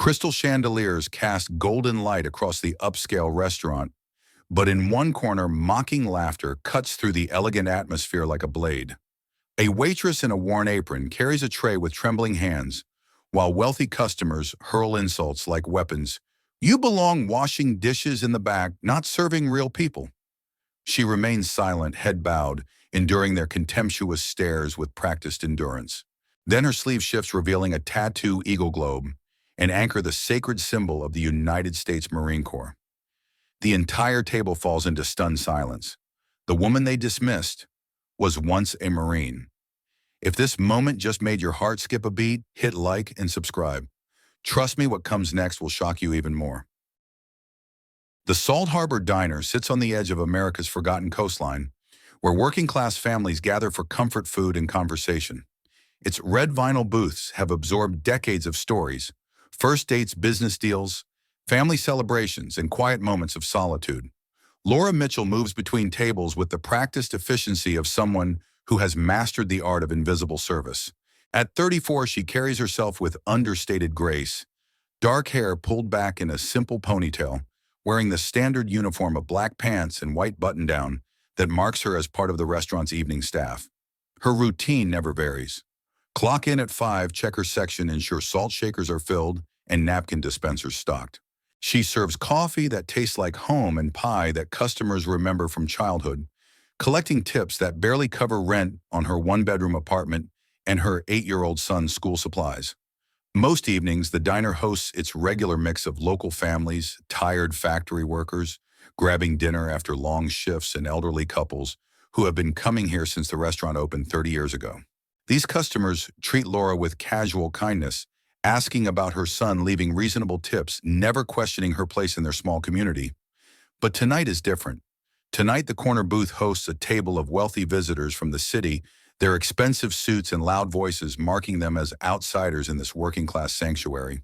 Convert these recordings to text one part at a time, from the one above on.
Crystal chandeliers cast golden light across the upscale restaurant, but in one corner, mocking laughter cuts through the elegant atmosphere like a blade. A waitress in a worn apron carries a tray with trembling hands, while wealthy customers hurl insults like weapons. You belong washing dishes in the back, not serving real people. She remains silent, head bowed, enduring their contemptuous stares with practiced endurance. Then her sleeve shifts, revealing a tattoo eagle globe, an anchor the sacred symbol of the United States Marine Corps. The entire table falls into stunned silence. The woman they dismissed was once a Marine. If this moment just made your heart skip a beat, hit like and subscribe. Trust me, what comes next will shock you even more. The Salt Harbor Diner sits on the edge of America's forgotten coastline, where working-class families gather for comfort food and conversation. Its red vinyl booths have absorbed decades of stories, first dates, business deals, family celebrations, and quiet moments of solitude. Laura Mitchell moves between tables with the practiced efficiency of someone who has mastered the art of invisible service. At 34, she carries herself with understated grace, dark hair pulled back in a simple ponytail, wearing the standard uniform of black pants and white button-down that marks her as part of the restaurant's evening staff. Her routine never varies. Clock in at 5, check her section, ensure salt shakers are filled and napkin dispensers stocked. She serves coffee that tastes like home and pie that customers remember from childhood, collecting tips that barely cover rent on her one-bedroom apartment and her 8-year-old son's school supplies. Most evenings, the diner hosts its regular mix of local families, tired factory workers, grabbing dinner after long shifts, and elderly couples who have been coming here since the restaurant opened 30 years ago. These customers treat Laura with casual kindness, asking about her son, leaving reasonable tips, never questioning her place in their small community. But tonight is different. Tonight, the corner booth hosts a table of wealthy visitors from the city, their expensive suits and loud voices marking them as outsiders in this working-class sanctuary.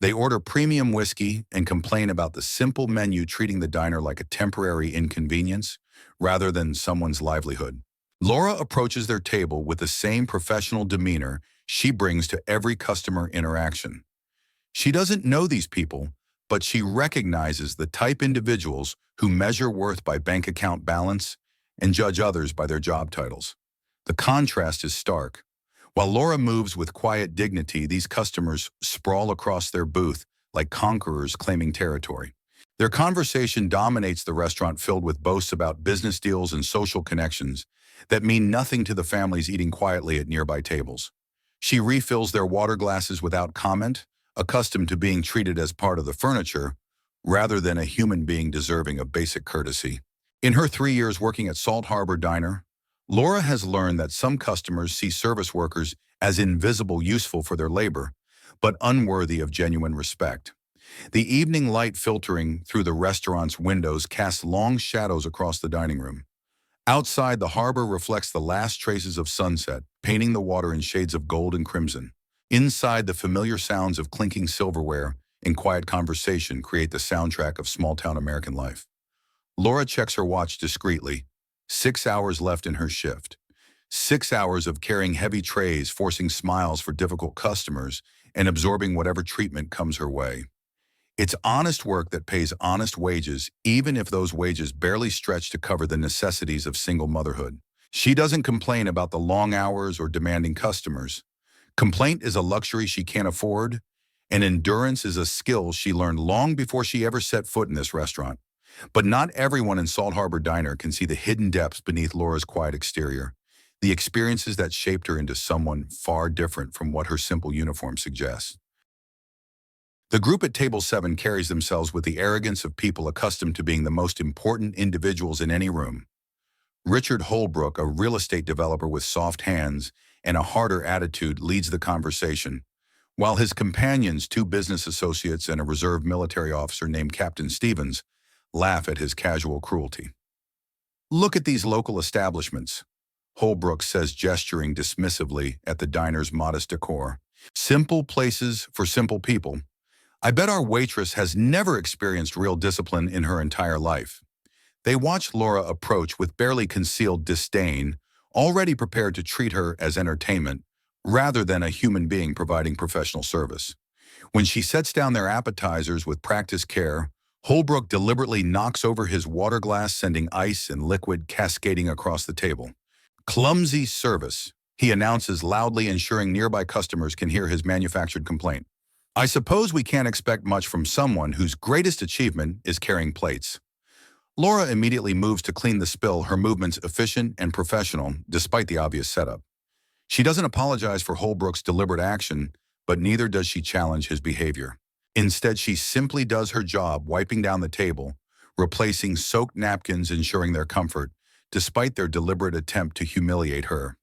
They order premium whiskey and complain about the simple menu, treating the diner like a temporary inconvenience rather than someone's livelihood. Laura approaches their table with the same professional demeanor she brings to every customer interaction. She doesn't know these people, but she recognizes the type individuals who measure worth by bank account balance and judge others by their job titles. The contrast is stark. While Laura moves with quiet dignity, these customers sprawl across their booth like conquerors claiming territory. Their conversation dominates the restaurant, filled with boasts about business deals and social connections that mean nothing to the families eating quietly at nearby tables. She refills their water glasses without comment, accustomed to being treated as part of the furniture rather than a human being deserving of basic courtesy. In her 3 years working at Salt Harbor Diner, Laura has learned that some customers see service workers as invisible, useful for their labor, but unworthy of genuine respect. The evening light filtering through the restaurant's windows casts long shadows across the dining room. Outside, the harbor reflects the last traces of sunset, painting the water in shades of gold and crimson. Inside, the familiar sounds of clinking silverware and quiet conversation create the soundtrack of small-town American life. Laura checks her watch discreetly. 6 hours left in her shift. 6 hours of carrying heavy trays, forcing smiles for difficult customers, and absorbing whatever treatment comes her way. It's honest work that pays honest wages, even if those wages barely stretch to cover the necessities of single motherhood. She doesn't complain about the long hours or demanding customers. Complaint is a luxury she can't afford, and endurance is a skill she learned long before she ever set foot in this restaurant. But not everyone in Salt Harbor Diner can see the hidden depths beneath Laura's quiet exterior, the experiences that shaped her into someone far different from what her simple uniform suggests. The group at Table 7 carries themselves with the arrogance of people accustomed to being the most important individuals in any room. Richard Holbrook, a real estate developer with soft hands and a harder attitude, leads the conversation, while his companions, 2 business associates and a reserve military officer named Captain Stevens, laugh at his casual cruelty. "Look at these local establishments," Holbrook says, gesturing dismissively at the diner's modest decor. "Simple places for simple people. I bet our waitress has never experienced real discipline in her entire life." They watch Laura approach with barely concealed disdain, already prepared to treat her as entertainment rather than a human being providing professional service. When she sets down their appetizers with practiced care, Holbrook deliberately knocks over his water glass, sending ice and liquid cascading across the table. Clumsy service, he announces loudly, ensuring nearby customers can hear his manufactured complaint. I suppose we can't expect much from someone whose greatest achievement is carrying plates. Laura immediately moves to clean the spill, her movements efficient and professional, despite the obvious setup. She doesn't apologize for Holbrook's deliberate action, but neither does she challenge his behavior. Instead, she simply does her job, wiping down the table, replacing soaked napkins, ensuring their comfort, despite their deliberate attempt to humiliate her.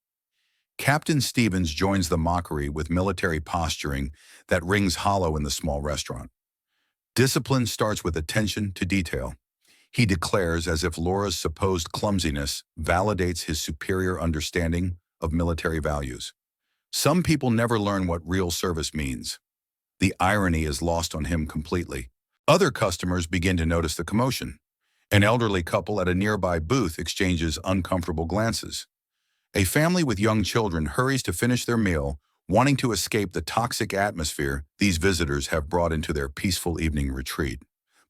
Captain Stevens joins the mockery with military posturing that rings hollow in the small restaurant. Discipline starts with attention to detail. He declares, as if Laura's supposed clumsiness validates his superior understanding of military values. Some people never learn what real service means. The irony is lost on him completely. Other customers begin to notice the commotion. An elderly couple at a nearby booth exchanges uncomfortable glances. A family with young children hurries to finish their meal, wanting to escape the toxic atmosphere these visitors have brought into their peaceful evening retreat.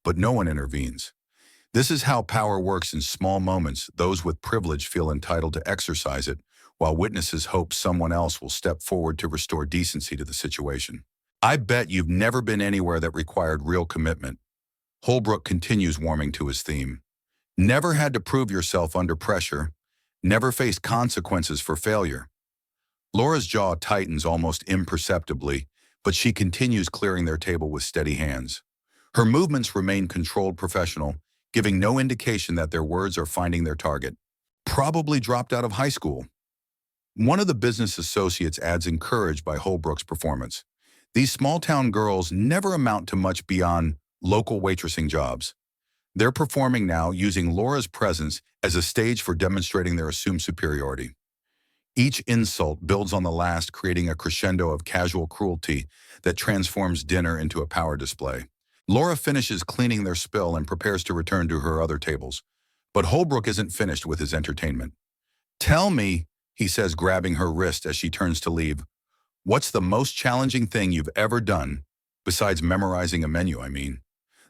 But no one intervenes. This is how power works in small moments. Those with privilege feel entitled to exercise it, while witnesses hope someone else will step forward to restore decency to the situation. I bet you've never been anywhere that required real commitment. Holbrook continues, warming to his theme. Never had to prove yourself under pressure. Never faced consequences for failure. Laura's jaw tightens almost imperceptibly, but she continues, clearing their table with steady hands. Her movements remain controlled, professional, giving no indication that their words are finding their target. Probably dropped out of high school. One of the business associates adds, encouraged by Holbrook's performance. These small-town girls never amount to much beyond local waitressing jobs. They're performing now, using Laura's presence as a stage for demonstrating their assumed superiority. Each insult builds on the last, creating a crescendo of casual cruelty that transforms dinner into a power display. Laura finishes cleaning their spill and prepares to return to her other tables. But Holbrook isn't finished with his entertainment. "Tell me," he says, grabbing her wrist as she turns to leave, "what's the most challenging thing you've ever done, besides memorizing a menu, I mean?"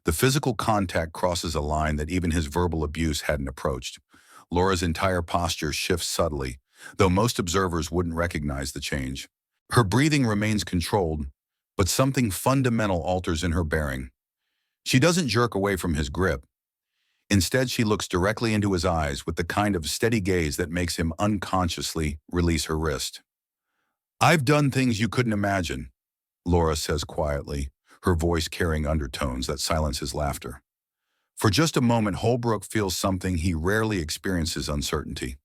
The physical contact crosses a line that even his verbal abuse hadn't approached. Laura's entire posture shifts subtly, though most observers wouldn't recognize the change. Her breathing remains controlled, but something fundamental alters in her bearing. She doesn't jerk away from his grip. Instead, she looks directly into his eyes with the kind of steady gaze that makes him unconsciously release her wrist. "I've done things you couldn't imagine," Laura says quietly, her voice carrying undertones that silence his laughter. For just a moment, Holbrook feels something he rarely experiences: uncertainty.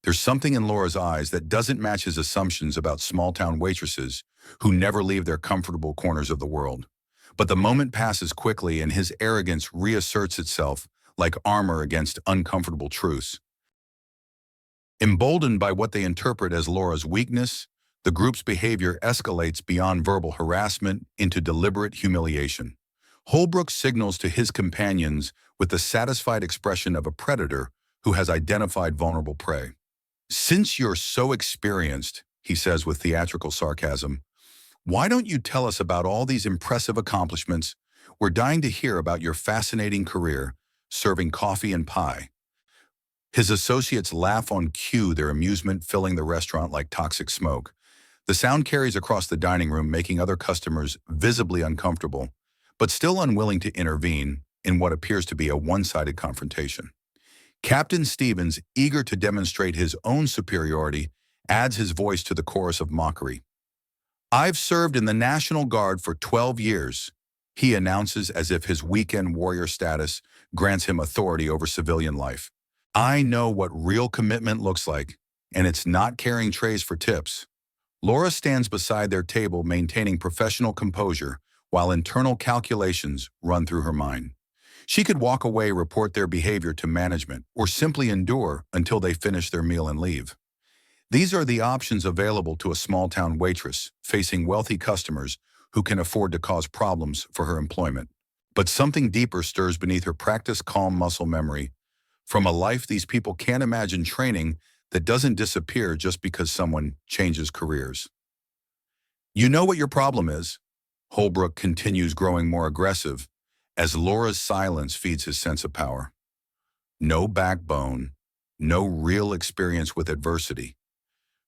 There's something in Laura's eyes that doesn't match his assumptions about small-town waitresses who never leave their comfortable corners of the world. But the moment passes quickly and his arrogance reasserts itself like armor against uncomfortable truths. Emboldened by what they interpret as Laura's weakness, the group's behavior escalates beyond verbal harassment into deliberate humiliation. Holbrook signals to his companions with the satisfied expression of a predator who has identified vulnerable prey. "Since you're so experienced," he says with theatrical sarcasm, "why don't you tell us about all these impressive accomplishments? We're dying to hear about your fascinating career, serving coffee and pie." His associates laugh on cue, their amusement filling the restaurant like toxic smoke. The sound carries across the dining room, making other customers visibly uncomfortable, but still unwilling to intervene in what appears to be a one-sided confrontation. Captain Stevens, eager to demonstrate his own superiority, adds his voice to the chorus of mockery. "I've served in the National Guard for 12 years, he announces, as if his weekend warrior status grants him authority over civilian life. "I know what real commitment looks like, and it's not carrying trays for tips." Laura stands beside their table, maintaining professional composure, while internal calculations run through her mind. She could walk away, report their behavior to management, or simply endure until they finish their meal and leave. These are the options available to a small-town waitress facing wealthy customers who can afford to cause problems for her employment. But something deeper stirs beneath her practiced calm muscle memory. From a life these people can't imagine, training that doesn't disappear just because someone changes careers. "You know what your problem is?" Holbrook continues growing more aggressive as Laura's silence feeds his sense of power. No backbone, no real experience with adversity.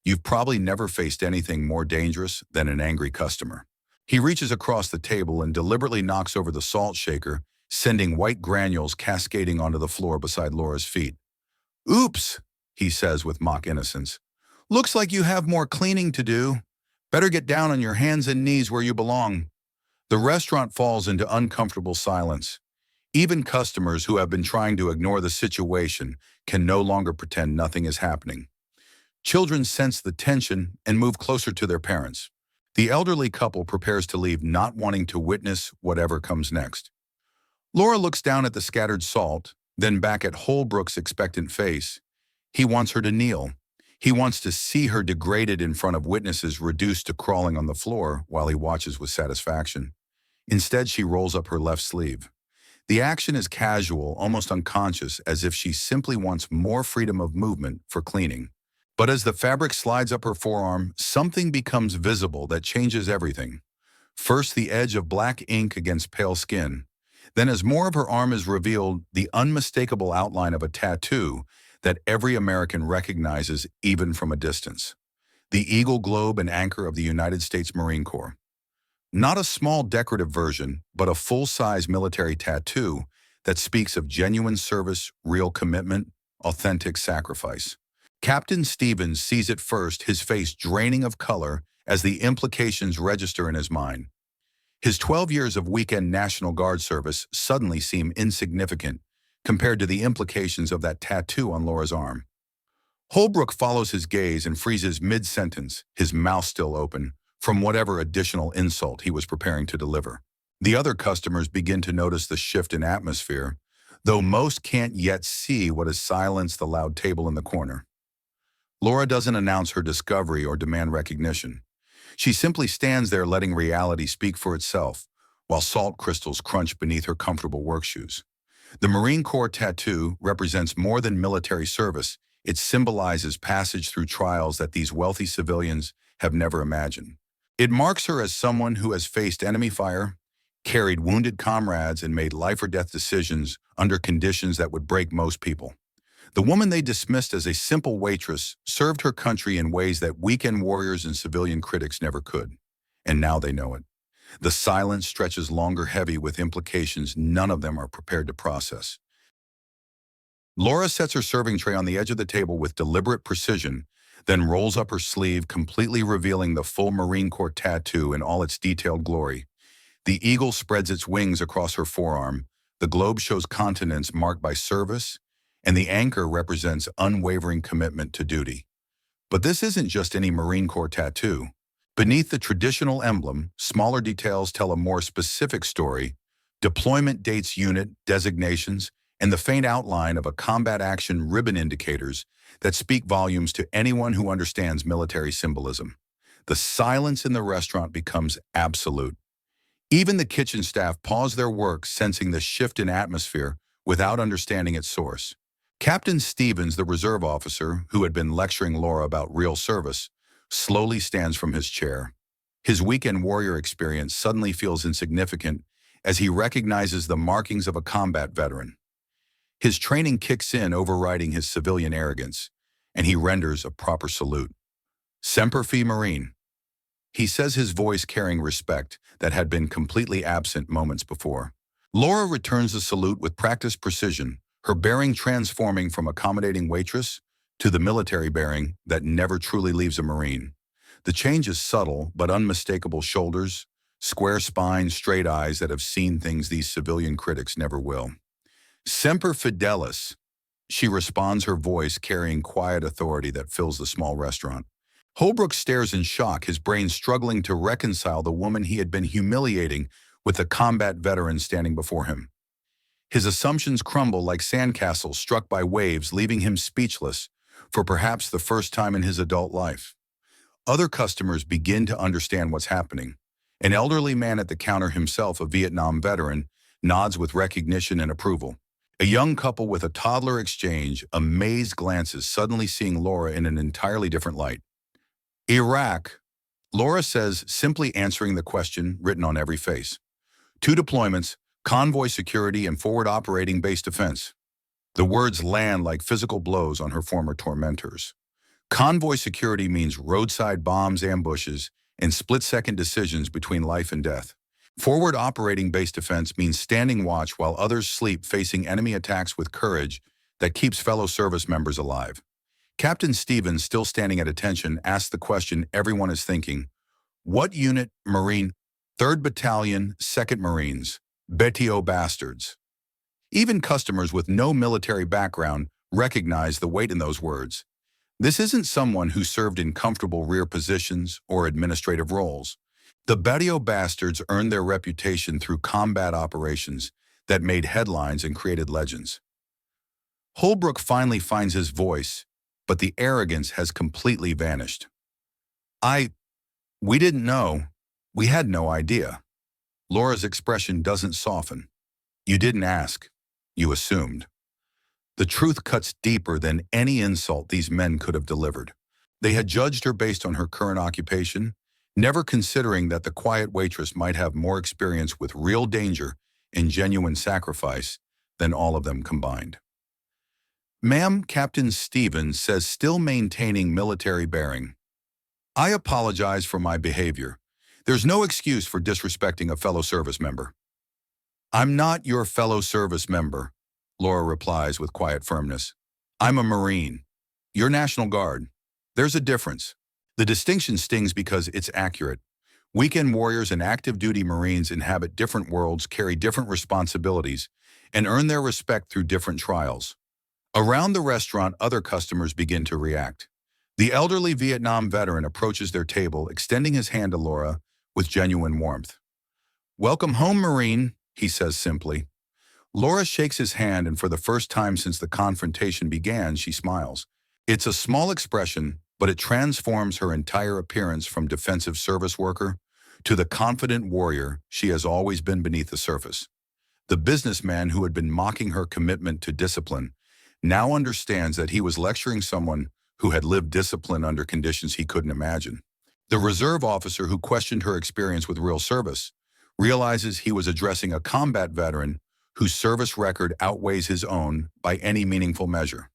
You've probably never faced anything more dangerous than an angry customer. He reaches across the table and deliberately knocks over the salt shaker, sending white granules cascading onto the floor beside Laura's feet. "Oops," he says with mock innocence. "Looks like you have more cleaning to do. Better get down on your hands and knees where you belong." The restaurant falls into uncomfortable silence. Even customers who have been trying to ignore the situation can no longer pretend nothing is happening. Children sense the tension and move closer to their parents. The elderly couple prepares to leave, not wanting to witness whatever comes next. Laura looks down at the scattered salt, then back at Holbrook's expectant face. He wants her to kneel. He wants to see her degraded in front of witnesses, reduced to crawling on the floor while he watches with satisfaction. Instead, she rolls up her left sleeve. The action is casual, almost unconscious, as if she simply wants more freedom of movement for cleaning. But as the fabric slides up her forearm, something becomes visible that changes everything. First, the edge of black ink against pale skin. Then, as more of her arm is revealed, the unmistakable outline of a tattoo that every American recognizes even from a distance. The eagle, globe, and anchor of the United States Marine Corps. Not a small decorative version, but a full-size military tattoo that speaks of genuine service, real commitment, authentic sacrifice. Captain Stevens sees it first, his face draining of color as the implications register in his mind. His 12 years of weekend National Guard service suddenly seem insignificant compared to the implications of that tattoo on Laura's arm. Holbrook follows his gaze and freezes mid-sentence, his mouth still open, from whatever additional insult he was preparing to deliver. The other customers begin to notice the shift in atmosphere, though most can't yet see what has silenced the loud table in the corner. Laura doesn't announce her discovery or demand recognition. She simply stands there letting reality speak for itself, while salt crystals crunch beneath her comfortable work shoes. The Marine Corps tattoo represents more than military service. It symbolizes passage through trials that these wealthy civilians have never imagined. It marks her as someone who has faced enemy fire, carried wounded comrades, and made life-or-death decisions under conditions that would break most people. The woman they dismissed as a simple waitress served her country in ways that weekend warriors and civilian critics never could. And now they know it. The silence stretches longer, heavy with implications none of them are prepared to process. Laura sets her serving tray on the edge of the table with deliberate precision, then rolls up her sleeve, completely revealing the full Marine Corps tattoo in all its detailed glory. The eagle spreads its wings across her forearm, the globe shows continents marked by service, and the anchor represents unwavering commitment to duty. But this isn't just any Marine Corps tattoo. Beneath the traditional emblem, smaller details tell a more specific story: deployment dates, unit designations, and the faint outline of a combat action ribbon indicators that speak volumes to anyone who understands military symbolism. The silence in the restaurant becomes absolute. Even the kitchen staff pause their work, sensing the shift in atmosphere without understanding its source. Captain Stevens, the reserve officer who had been lecturing Laura about real service, slowly stands from his chair. His weekend warrior experience suddenly feels insignificant as he recognizes the markings of a combat veteran. His training kicks in, overriding his civilian arrogance, and he renders a proper salute. "Semper Fi, Marine," he says, his voice carrying respect that had been completely absent moments before. Laura returns the salute with practiced precision, her bearing transforming from accommodating waitress to the military bearing that never truly leaves a Marine. The change is subtle but unmistakable: shoulders, square spine, straight eyes that have seen things these civilian critics never will. "Semper Fidelis," she responds, her voice carrying quiet authority that fills the small restaurant. Holbrook stares in shock, his brain struggling to reconcile the woman he had been humiliating with the combat veteran standing before him. His assumptions crumble like sandcastles struck by waves, leaving him speechless for perhaps the first time in his adult life. Other customers begin to understand what's happening. An elderly man at the counter, himself a Vietnam veteran, nods with recognition and approval. A young couple with a toddler exchange amazed glances, suddenly seeing Laura in an entirely different light. "Iraq," Laura says, simply answering the question written on every face. 2 deployments, convoy security and forward operating base defense. The words land like physical blows on her former tormentors. Convoy security means roadside bombs, ambushes, and split-second decisions between life and death. Forward operating base defense means standing watch while others sleep, facing enemy attacks with courage that keeps fellow service members alive. Captain Stevens, still standing at attention, asks the question everyone is thinking. What unit, Marine? 3rd Battalion, 2nd Marines. Betio bastards. Even customers with no military background recognize the weight in those words. This isn't someone who served in comfortable rear positions or administrative roles. The Betio bastards earned their reputation through combat operations that made headlines and created legends. Holbrook finally finds his voice, but the arrogance has completely vanished. We didn't know. We had no idea. Laura's expression doesn't soften. You didn't ask. You assumed. The truth cuts deeper than any insult these men could have delivered. They had judged her based on her current occupation, never considering that the quiet waitress might have more experience with real danger and genuine sacrifice than all of them combined. Ma'am, Captain Stevens says, still maintaining military bearing. I apologize for my behavior. There's no excuse for disrespecting a fellow service member. I'm not your fellow service member, Laura replies with quiet firmness. I'm a Marine. You're National Guard. There's a difference. The distinction stings because it's accurate. Weekend warriors and active duty Marines inhabit different worlds, carry different responsibilities, and earn their respect through different trials. Around the restaurant, other customers begin to react. The elderly Vietnam veteran approaches their table, extending his hand to Laura with genuine warmth. Welcome home, Marine, he says simply. Laura shakes his hand, and for the first time since the confrontation began, she smiles. It's a small expression, but it transforms her entire appearance from defensive service worker to the confident warrior she has always been beneath the surface. The businessman who had been mocking her commitment to discipline now understands that he was lecturing someone who had lived discipline under conditions he couldn't imagine. The reserve officer who questioned her experience with real service realizes he was addressing a combat veteran whose service record outweighs his own by any meaningful measure.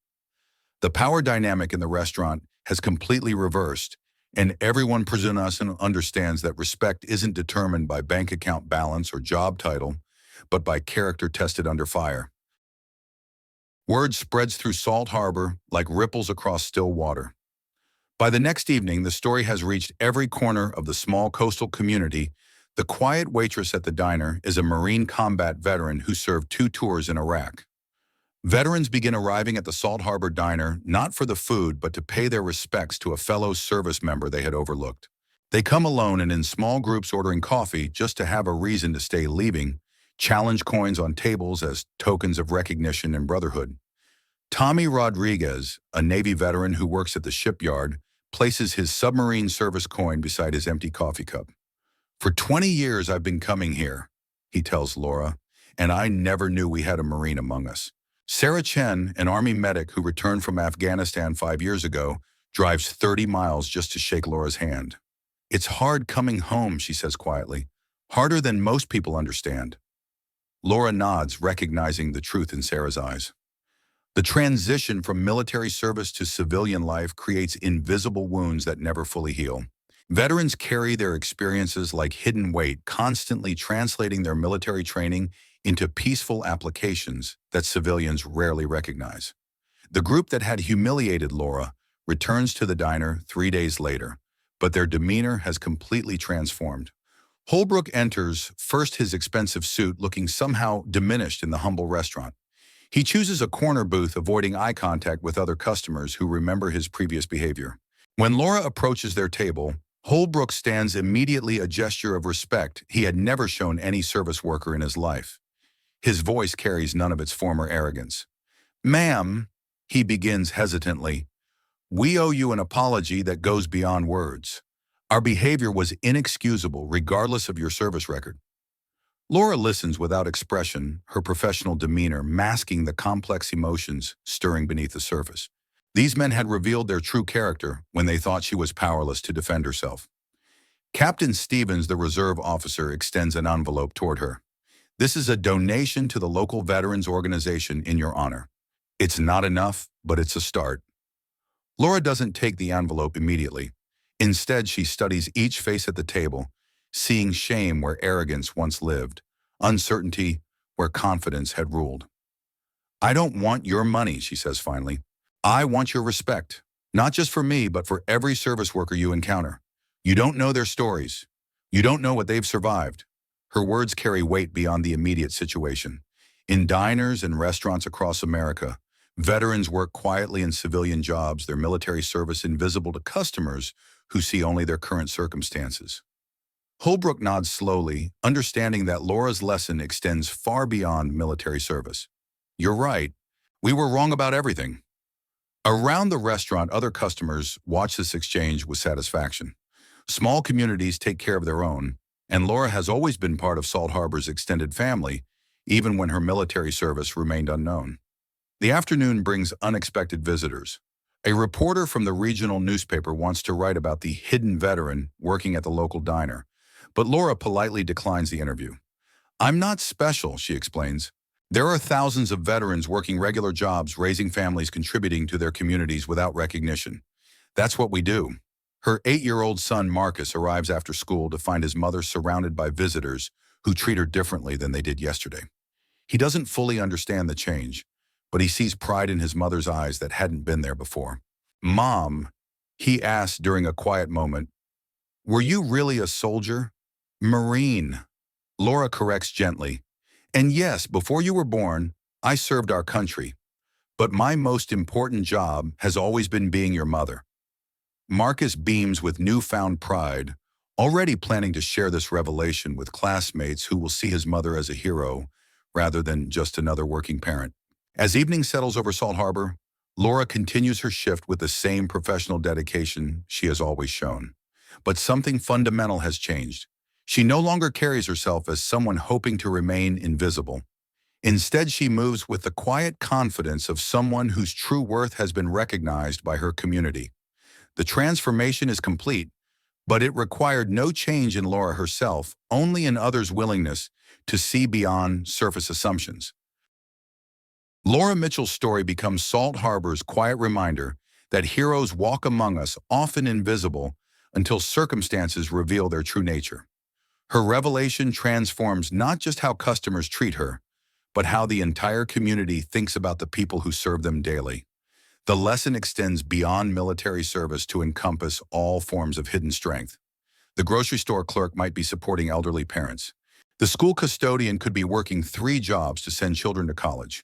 The power dynamic in the restaurant has completely reversed, and everyone present us and understands that respect isn't determined by bank account balance or job title, but by character tested under fire. Word spreads through Salt Harbor like ripples across still water. By the next evening, the story has reached every corner of the small coastal community. The quiet waitress at the diner is a Marine combat veteran who served 2 tours in Iraq. Veterans begin arriving at the Salt Harbor diner not for the food, but to pay their respects to a fellow service member they had overlooked. They come alone and in small groups, ordering coffee just to have a reason to stay, leaving challenge coins on tables as tokens of recognition and brotherhood. Tommy Rodriguez, a Navy veteran who works at the shipyard, places his submarine service coin beside his empty coffee cup. For 20 years I've been coming here, he tells Laura, and I never knew we had a Marine among us. Sarah Chen, an Army medic who returned from Afghanistan 5 years ago, drives 30 miles just to shake Laura's hand. It's hard coming home, she says quietly. Harder than most people understand. Laura nods, recognizing the truth in Sarah's eyes. The transition from military service to civilian life creates invisible wounds that never fully heal. Veterans carry their experiences like hidden weight, constantly translating their military training into peaceful applications that civilians rarely recognize. The group that had humiliated Laura returns to the diner 3 days later, but their demeanor has completely transformed. Holbrook enters, first his expensive suit looking somehow diminished in the humble restaurant. He chooses a corner booth, avoiding eye contact with other customers who remember his previous behavior. When Laura approaches their table, Holbrook stands immediately, a gesture of respect he had never shown any service worker in his life. His voice carries none of its former arrogance. Ma'am, he begins hesitantly, we owe you an apology that goes beyond words. Our behavior was inexcusable regardless of your service record. Laura listens without expression, her professional demeanor masking the complex emotions stirring beneath the surface. These men had revealed their true character when they thought she was powerless to defend herself. Captain Stevens, the reserve officer, extends an envelope toward her. This is a donation to the local veterans organization in your honor. It's not enough, but it's a start. Laura doesn't take the envelope immediately. Instead, she studies each face at the table, seeing shame where arrogance once lived, uncertainty where confidence had ruled. I don't want your money, she says finally. I want your respect, not just for me, but for every service worker you encounter. You don't know their stories. You don't know what they've survived. Her words carry weight beyond the immediate situation. In diners and restaurants across America, veterans work quietly in civilian jobs, their military service invisible to customers who see only their current circumstances. Holbrook nods slowly, understanding that Laura's lesson extends far beyond military service. You're right. We were wrong about everything. Around the restaurant, other customers watch this exchange with satisfaction. Small communities take care of their own, and Laura has always been part of Salt Harbor's extended family, even when her military service remained unknown. The afternoon brings unexpected visitors. A reporter from the regional newspaper wants to write about the hidden veteran working at the local diner, but Laura politely declines the interview. I'm not special, she explains. There are thousands of veterans working regular jobs, raising families, contributing to their communities without recognition. That's what we do. Her 8-year-old son, Marcus, arrives after school to find his mother surrounded by visitors who treat her differently than they did yesterday. He doesn't fully understand the change, but he sees pride in his mother's eyes that hadn't been there before. Mom, he asked during a quiet moment, were you really a soldier? Marine, Laura corrects gently. And yes, before you were born, I served our country. But my most important job has always been being your mother. Marcus beams with newfound pride, already planning to share this revelation with classmates who will see his mother as a hero rather than just another working parent. As evening settles over Salt Harbor, Laura continues her shift with the same professional dedication she has always shown. But something fundamental has changed. She no longer carries herself as someone hoping to remain invisible. Instead, she moves with the quiet confidence of someone whose true worth has been recognized by her community. The transformation is complete, but it required no change in Laura herself, only in others' willingness to see beyond surface assumptions. Laura Mitchell's story becomes Salt Harbor's quiet reminder that heroes walk among us, often invisible, until circumstances reveal their true nature. Her revelation transforms not just how customers treat her, but how the entire community thinks about the people who serve them daily. The lesson extends beyond military service to encompass all forms of hidden strength. The grocery store clerk might be supporting elderly parents. The school custodian could be working 3 jobs to send children to college.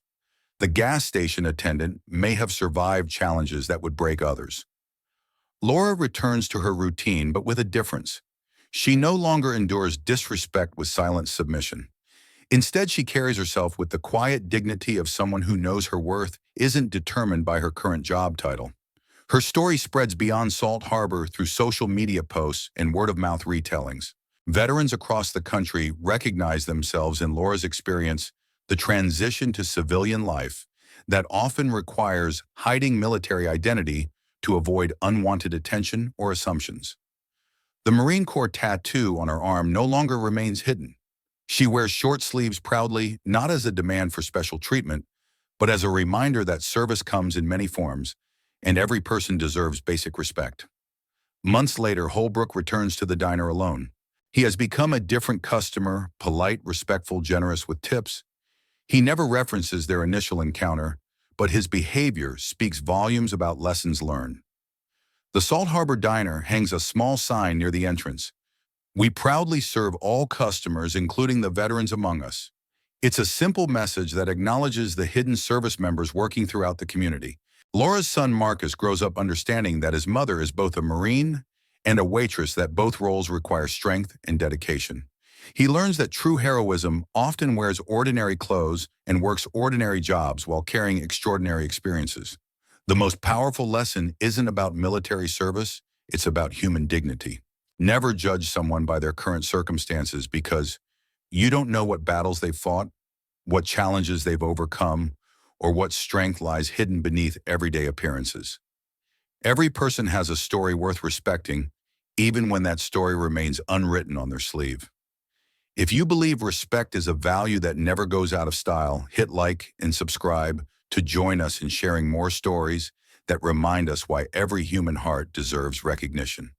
The gas station attendant may have survived challenges that would break others. Laura returns to her routine, but with a difference. She no longer endures disrespect with silent submission. Instead, she carries herself with the quiet dignity of someone who knows her worth isn't determined by her current job title. Her story spreads beyond Salt Harbor through social media posts and word-of-mouth retellings. Veterans across the country recognize themselves in Laura's experience, the transition to civilian life that often requires hiding military identity to avoid unwanted attention or assumptions. The Marine Corps tattoo on her arm no longer remains hidden. She wears short sleeves proudly, not as a demand for special treatment, but as a reminder that service comes in many forms, and every person deserves basic respect. Months later, Holbrook returns to the diner alone. He has become a different customer, polite, respectful, generous with tips. He never references their initial encounter, but his behavior speaks volumes about lessons learned. The Salt Harbor Diner hangs a small sign near the entrance. We proudly serve all customers, including the veterans among us. It's a simple message that acknowledges the hidden service members working throughout the community. Laura's son Marcus grows up understanding that his mother is both a Marine and a waitress, that both roles require strength and dedication. He learns that true heroism often wears ordinary clothes and works ordinary jobs while carrying extraordinary experiences. The most powerful lesson isn't about military service, it's about human dignity. Never judge someone by their current circumstances, because you don't know what battles they've fought, what challenges they've overcome, or what strength lies hidden beneath everyday appearances. Every person has a story worth respecting, even when that story remains unwritten on their sleeve. If you believe respect is a value that never goes out of style, hit like and subscribe to join us in sharing more stories that remind us why every human heart deserves recognition.